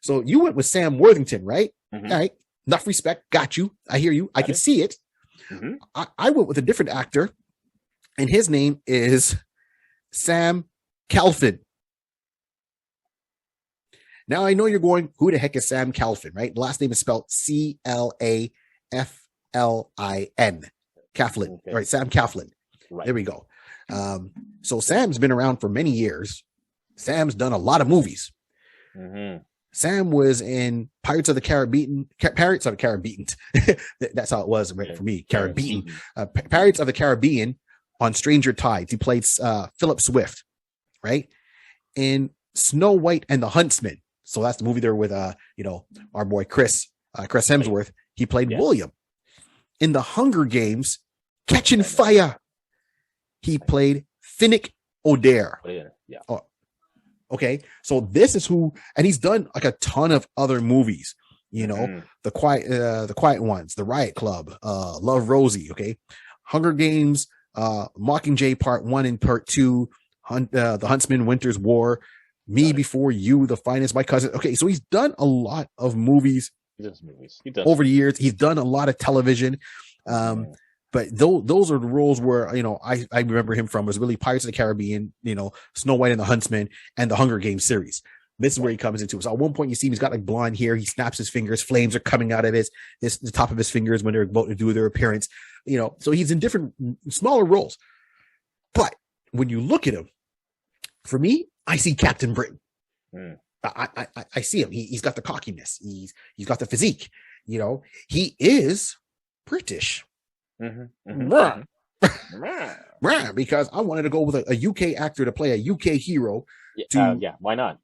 So you went with Sam Worthington, right? Mm-hmm. All right, enough respect, got you. I hear you. I can see it. Mm-hmm. I went with a different actor, and his name is Sam Calvin. Now I know you're going, who the heck is Sam Calvin, right? The last name is spelled Claflin. Calvin, Okay. right? Sam Calvin. Right. There we go. So Sam's been around for many years. Sam's done a lot of movies. Mm-hmm. Sam was in Pirates of the Caribbean. That's how it was for me. Caribbean. Pirates of the Caribbean on Stranger Tides. He played Philip Swift, right? In Snow White and the Huntsman. So that's the movie there with our boy Chris Hemsworth. He played William. In the Hunger Games, Catching Fire, he played Finnick Odair. Yeah. Oh, okay, so this is who, and he's done like a ton of other movies. The Quiet Ones, The Riot Club, Love Rosie. Okay, Hunger Games, Mockingjay Part 1 and Part 2, The Huntsman, Winter's War, Me Before You, The Finest, My Cousin. Okay, so he's done a lot of movies. He does movies. Over the years. He's done a lot of television. But those are the roles where, I remember him from, was really Pirates of the Caribbean, Snow White and the Huntsman, and the Hunger Games series. This is where he comes into it. So at one point you see him, he's got like blonde hair. He snaps his fingers. Flames are coming out of the top of his fingers when they're about to do their appearance. So he's in different smaller roles. But when you look at him, for me, I see Captain Britain. I see him. He's got the cockiness. He's got the physique. He is British. Mm-hmm. Because I wanted to go with a UK actor to play a UK hero. Why not?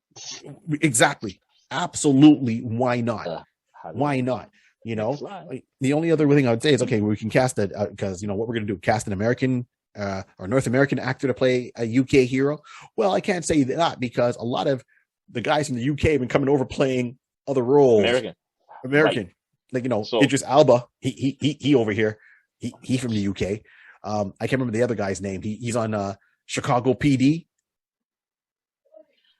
Exactly. Absolutely. Why not? Why not? The only other thing I would say is, okay, we can cast it because what we're going to do, cast an American or North American actor to play a UK hero. Well, I can't say that because a lot of the guys from the UK have been coming over playing other roles. American. Right. Like, Idris Alba, he over here. He from the UK. I can't remember the other guy's name. He's on Chicago PD.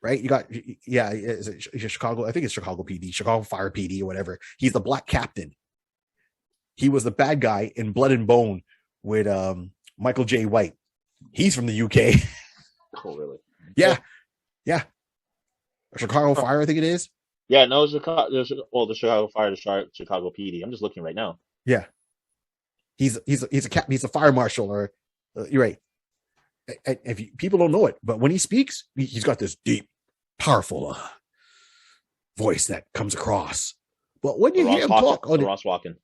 Right? You got, is it Chicago? I think it's Chicago PD, Chicago Fire PD or whatever. He's the Black Captain. He was the bad guy in Blood and Bone with Michael J. White. He's from the UK. Oh, really? Yeah. Chicago Fire, I think it is. Yeah, no, the Chicago Fire, the Chicago PD. I'm just looking right now. Yeah. He's a captain. He's a fire marshal, or you're right. If people don't know it, but when he speaks, he's got this deep, powerful voice that comes across. But when you hear him talk, Ross Walken,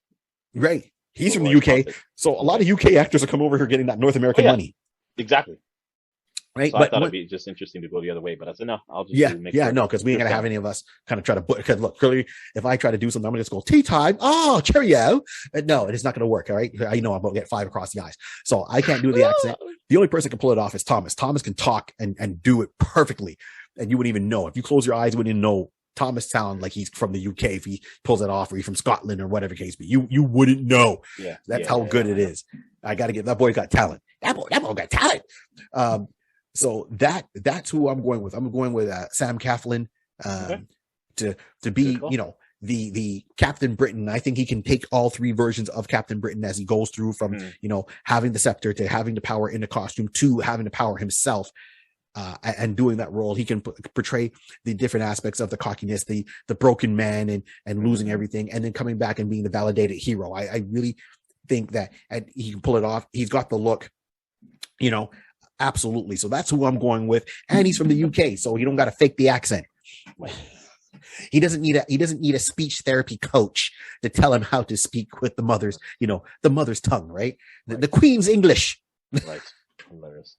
right? He's from the UK, so a lot of UK actors are coming over here getting that North American money. Exactly. Right, so I thought it'd be just interesting to go the other way, but I said no. I'll just no, because we ain't gonna have any of us kind of try to. Because look, clearly, if I try to do something, I'm gonna just go tea time. Oh, cheerio! No, it's not gonna work. All right, I know I'm gonna get 5 across the eyes, so I can't do the accent. The only person who can pull it off is Thomas. Thomas can talk and do it perfectly, and you wouldn't even know if you close your eyes. You wouldn't even know Thomas sound like he's from the UK if he pulls it off, or he's from Scotland or whatever case. But you wouldn't know. That's how good it is. I got to get that boy got talent. That boy got talent. So that's who I'm going with. I'm going with Sam Calvin to be, the Captain Britain. I think he can take all 3 versions of Captain Britain as he goes through from, having the scepter to having the power in the costume to having the power himself. and doing that role. He can portray the different aspects of the cockiness, the broken man, and losing everything, and then coming back and being the validated hero. I really think that he can pull it off. He's got the look, absolutely. So that's who I'm going with, and he's from the UK, so you don't got to fake the accent. He doesn't need a speech therapy coach to tell him how to speak with the mother's tongue, right? The Queen's English. Right. Hilarious.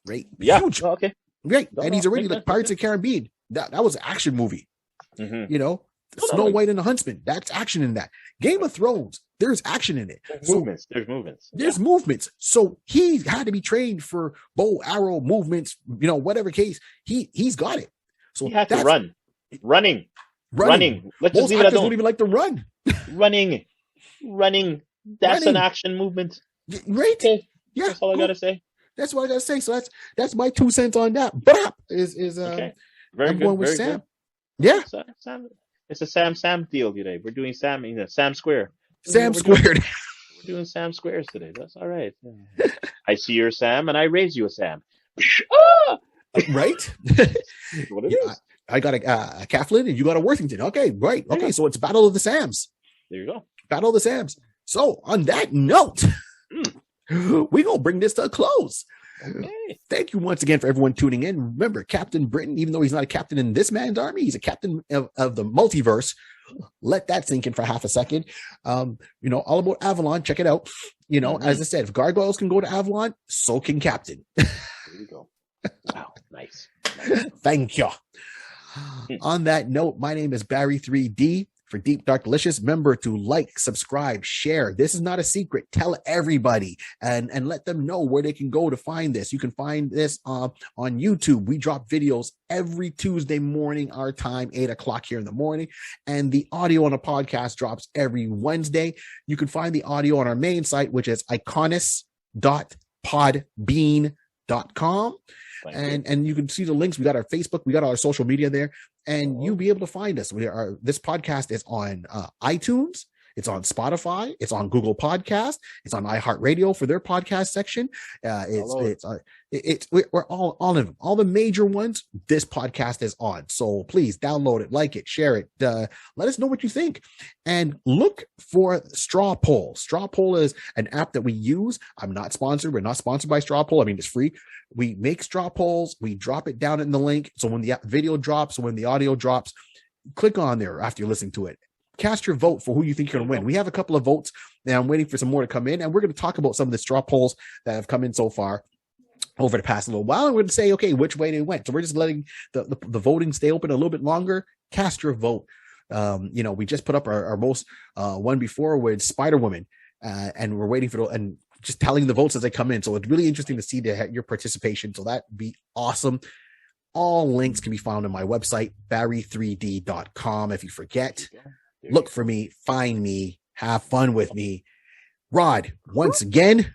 Right. Yeah. Huge. Oh, okay. Right. And he's already like Pirates of the Caribbean. That was an action movie. Mm-hmm. Snow White and the Huntsman. That's action in that. Game of Thrones. There's action in it. There's movements. There's movements. So he had to be trained for bow, arrow movements, whatever case. He's got it. So he had to run. Running. Let's Most actors don't even like to run. Running. That's an action movement. Right? Okay. Yeah. That's all I gotta say. That's what I gotta say. So that's my 2 cents on that. Bop is okay. Very I'm good. going with Very Sam. Good. Yeah. Sam. It's a Sam deal today. We're doing Sam Square. Sam squared. We're doing Sam Squares today. That's all right. I see you're Sam, and I raise you a Sam. Ah! Right? What it is. I got a Cathlin and you got a Worthington. Okay, right. Okay, so it's Battle of the Sams. There you go. Battle of the Sams. So on that note, we're going to bring this to a close. Okay. Thank you once again for everyone tuning in. Remember, Captain Britain, even though he's not a captain in this man's army, he's a captain of the multiverse. Let that sink in for half a second. All about Avalon. Check it out. As I said, if gargoyles can go to Avalon, so can Captain. There you go. Wow, nice. Thank you. On that note, my name is Barry 3D for Deep Dark Delicious. Remember to like, subscribe, share. This is not a secret. Tell everybody and let them know where they can go to find this. You can find this on YouTube. We drop videos every Tuesday morning, our time, 8:00 here in the morning. And the audio on a podcast drops every Wednesday. You can find the audio on our main site, which is iconis.podbean.com. And you can see the links. We got our Facebook, we got our social media there, and you'll be able to find us. This podcast is on iTunes, it's on Spotify, it's on Google Podcast, it's on iHeartRadio for their podcast section. We're all of them, all the major ones. This podcast is on, so please download it, like it, share it. Let us know what you think, and look for Straw Poll. Straw Poll is an app that we use. I'm not sponsored. We're not sponsored by Straw Poll. I mean, it's free. We make straw polls. We drop it down in the link. So when the video drops, when the audio drops, click on there after you're listening to it. Cast your vote for who you think you're going to win. We have a couple of votes, and I'm waiting for some more to come in. And we're going to talk about some of the straw polls that have come in so far over the past little while. And we're going to say, okay, which way they went. So we're just letting the voting stay open a little bit longer. Cast your vote. We just put up our most one before with Spider-Woman, and we're waiting for and just telling the votes as they come in. So it's really interesting to see your participation. So that'd be awesome. All links can be found on my website, barry3d.com. If you forget, look for me, find me, have fun with me. Rod, once again,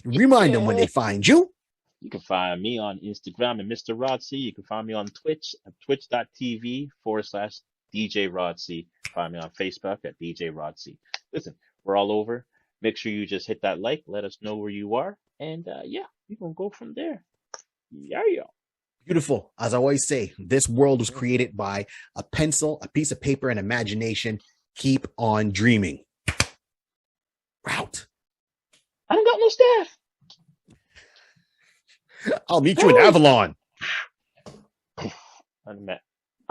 remind them when they find you. You can find me on Instagram at Mr. Rod C. You can find me on Twitch at twitch.tv/DJ Rod C. Find me on Facebook at DJ Rod C. Listen, we're all over. Make sure you just hit that like, let us know where you are, and we can go from there. Yeah. Beautiful. As I always say, this world was created by a pencil, a piece of paper, and imagination. Keep on dreaming. Route. I don't got no staff. I'll meet you in Avalon. I'm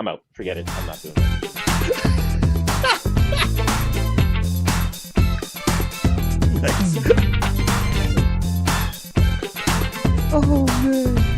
out. Forget it. I'm not doing that. Oh, man.